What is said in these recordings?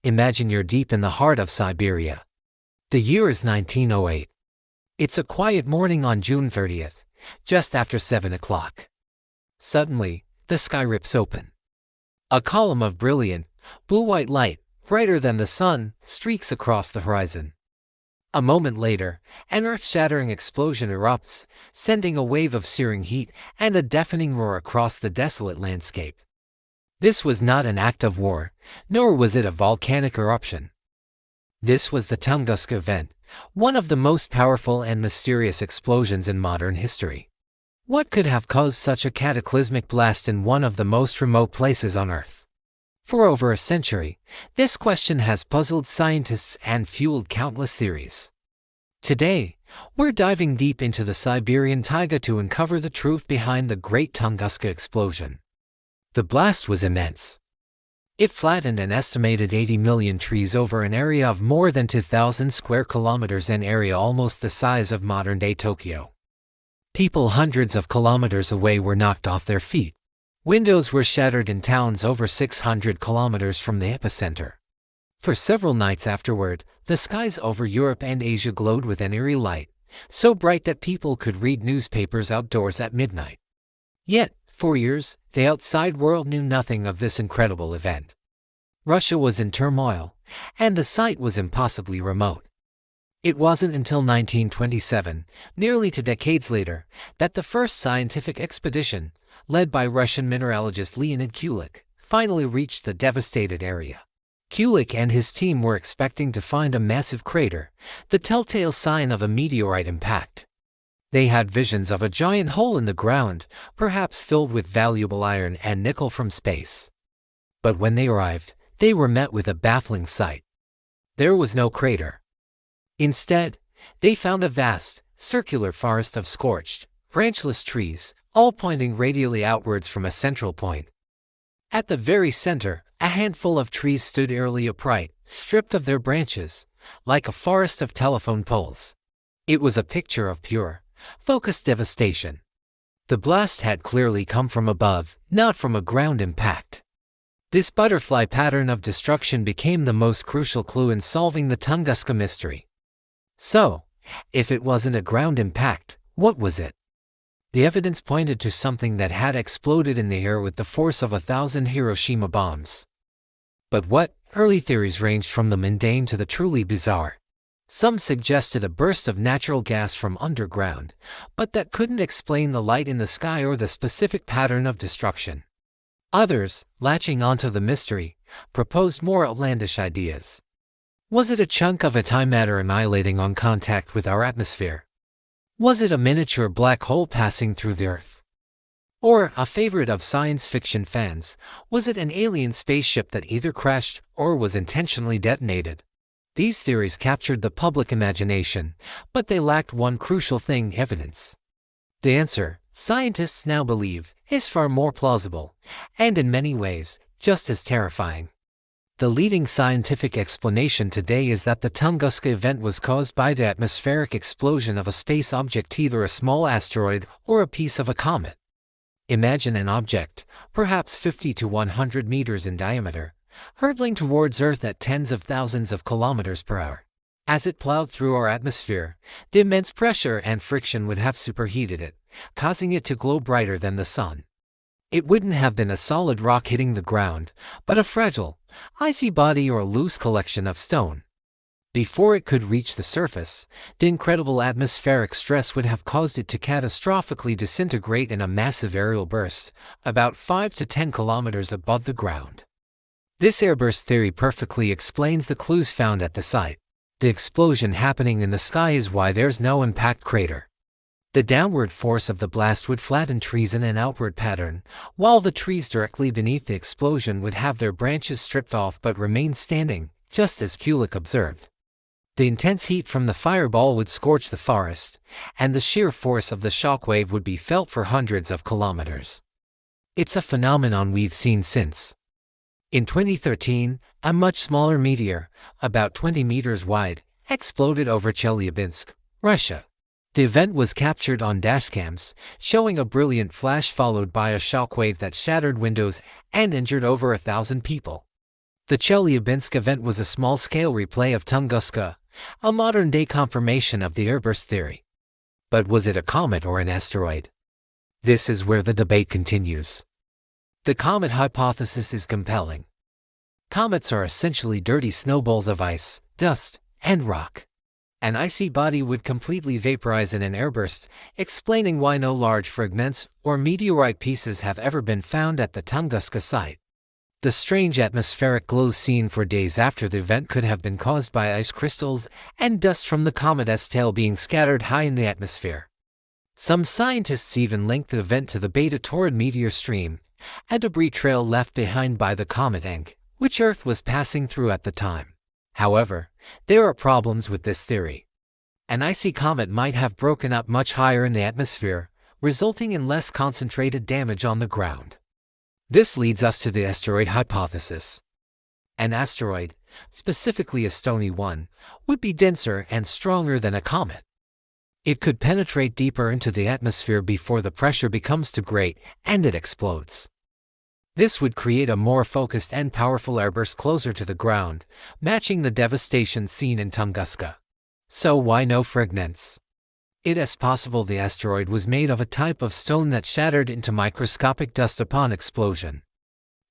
Imagine you're deep in the heart of Siberia. The year is 1908. It's a quiet morning on June 30th, just after 7 o'clock. Suddenly, the sky rips open. A column of brilliant, blue-white light, brighter than the sun, streaks across the horizon. A moment later, an earth-shattering explosion erupts, sending a wave of searing heat and a deafening roar across the desolate landscape. This was not an act of war, nor was it a volcanic eruption. This was the Tunguska Event, one of the most powerful and mysterious explosions in modern history. What could have caused such a cataclysmic blast in one of the most remote places on Earth? For over a century, this question has puzzled scientists and fueled countless theories. Today, we're diving deep into the Siberian taiga to uncover the truth behind the Great Tunguska Explosion. The blast was immense. It flattened an estimated 80 million trees over an area of more than 2,000 square kilometers, an area almost the size of modern-day Tokyo. People hundreds of kilometers away were knocked off their feet. Windows were shattered in towns over 600 kilometers from the epicenter. For several nights afterward, the skies over Europe and Asia glowed with an eerie light, so bright that people could read newspapers outdoors at midnight. Yet, for years, the outside world knew nothing of this incredible event. Russia was in turmoil, and the site was impossibly remote. It wasn't until 1927, nearly 2 decades later, that the first scientific expedition, led by Russian mineralogist Leonid Kulik, finally reached the devastated area. Kulik and his team were expecting to find a massive crater, the telltale sign of a meteorite impact. They had visions of a giant hole in the ground, perhaps filled with valuable iron and nickel from space. But when they arrived, they were met with a baffling sight. There was no crater. Instead, they found a vast, circular forest of scorched, branchless trees, all pointing radially outwards from a central point. At the very center, a handful of trees stood eerily upright, stripped of their branches, like a forest of telephone poles. It was a picture of pure, focused devastation. The blast had clearly come from above, not from a ground impact. This butterfly pattern of destruction became the most crucial clue in solving the Tunguska mystery. So, if it wasn't a ground impact, what was it? The evidence pointed to something that had exploded in the air with the force of 1,000 Hiroshima bombs. But what? Early theories ranged from the mundane to the truly bizarre. Some suggested a burst of natural gas from underground, but that couldn't explain the light in the sky or the specific pattern of destruction. Others, latching onto the mystery, proposed more outlandish ideas. Was it a chunk of antimatter annihilating on contact with our atmosphere? Was it a miniature black hole passing through the Earth? Or, a favorite of science fiction fans, was it an alien spaceship that either crashed or was intentionally detonated? These theories captured the public imagination, but they lacked one crucial thing: evidence. The answer, scientists now believe, is far more plausible, and in many ways, just as terrifying. The leading scientific explanation today is that the Tunguska event was caused by the atmospheric explosion of a space object, either a small asteroid or a piece of a comet. Imagine an object, perhaps 50 to 100 meters in diameter, hurtling towards Earth at tens of thousands of kilometers per hour. As it plowed through our atmosphere, the immense pressure and friction would have superheated it, causing it to glow brighter than the sun. It wouldn't have been a solid rock hitting the ground, but a fragile, icy body or a loose collection of stone. Before it could reach the surface, the incredible atmospheric stress would have caused it to catastrophically disintegrate in a massive aerial burst, about 5 to 10 kilometers above the ground. This airburst theory perfectly explains the clues found at the site. The explosion happening in the sky is why there's no impact crater. The downward force of the blast would flatten trees in an outward pattern, while the trees directly beneath the explosion would have their branches stripped off but remain standing, just as Kulik observed. The intense heat from the fireball would scorch the forest, and the sheer force of the shockwave would be felt for hundreds of kilometers. It's a phenomenon we've seen since. In 2013, a much smaller meteor, about 20 meters wide, exploded over Chelyabinsk, Russia. The event was captured on dashcams, showing a brilliant flash followed by a shockwave that shattered windows and injured over 1,000 people. The Chelyabinsk event was a small-scale replay of Tunguska, a modern-day confirmation of the airburst theory. But was it a comet or an asteroid? This is where the debate continues. The comet hypothesis is compelling. Comets are essentially dirty snowballs of ice, dust, and rock. An icy body would completely vaporize in an airburst, explaining why no large fragments or meteorite pieces have ever been found at the Tunguska site. The strange atmospheric glow seen for days after the event could have been caused by ice crystals and dust from the comet's tail being scattered high in the atmosphere. Some scientists even linked the event to the Beta Taurid meteor stream, a debris trail left behind by the comet Encke, which Earth was passing through at the time. However, there are problems with this theory. An icy comet might have broken up much higher in the atmosphere, resulting in less concentrated damage on the ground. This leads us to the asteroid hypothesis. An asteroid, specifically a stony one, would be denser and stronger than a comet. It could penetrate deeper into the atmosphere before the pressure becomes too great and it explodes. This would create a more focused and powerful airburst closer to the ground, matching the devastation seen in Tunguska. So why no fragments? It is possible the asteroid was made of a type of stone that shattered into microscopic dust upon explosion.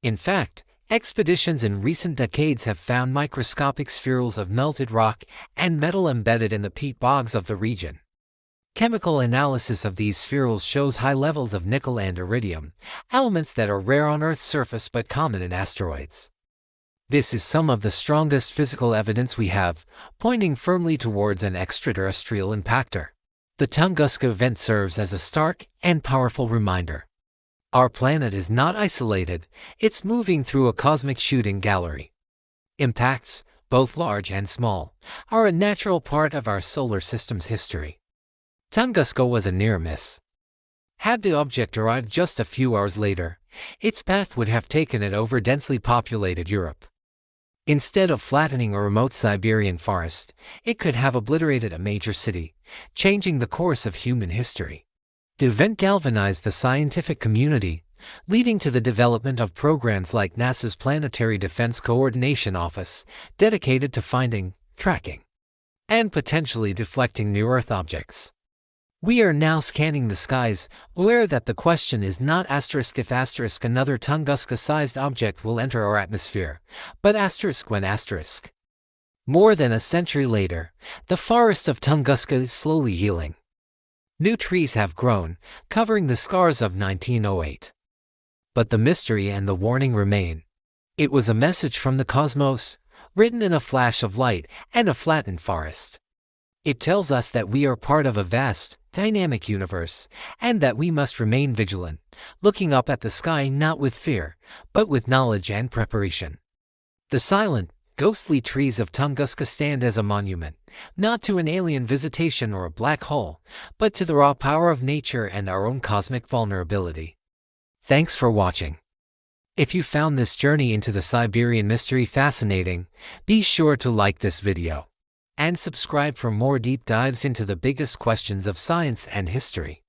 In fact, expeditions in recent decades have found microscopic spherules of melted rock and metal embedded in the peat bogs of the region. Chemical analysis of these spherules shows high levels of nickel and iridium, elements that are rare on Earth's surface but common in asteroids. This is some of the strongest physical evidence we have, pointing firmly towards an extraterrestrial impactor. The Tunguska event serves as a stark and powerful reminder. Our planet is not isolated, it's moving through a cosmic shooting gallery. Impacts, both large and small, are a natural part of our solar system's history. Tunguska was a near miss. Had the object arrived just a few hours later, its path would have taken it over densely populated Europe. Instead of flattening a remote Siberian forest, it could have obliterated a major city, changing the course of human history. The event galvanized the scientific community, leading to the development of programs like NASA's Planetary Defense Coordination Office, dedicated to finding, tracking, and potentially deflecting near-Earth objects. We are now scanning the skies, aware that the question is not if another Tunguska-sized object will enter our atmosphere, but when. More than a century later, the forest of Tunguska is slowly healing. New trees have grown, covering the scars of 1908. But the mystery and the warning remain. It was a message from the cosmos, written in a flash of light and a flattened forest. It tells us that we are part of a vast, dynamic universe, and that we must remain vigilant, looking up at the sky not with fear, but with knowledge and preparation. The silent, ghostly trees of Tunguska stand as a monument, not to an alien visitation or a black hole, but to the raw power of nature and our own cosmic vulnerability. Thanks for watching. If you found this journey into the Siberian mystery fascinating, be sure to like this video and subscribe for more deep dives into the biggest questions of science and history.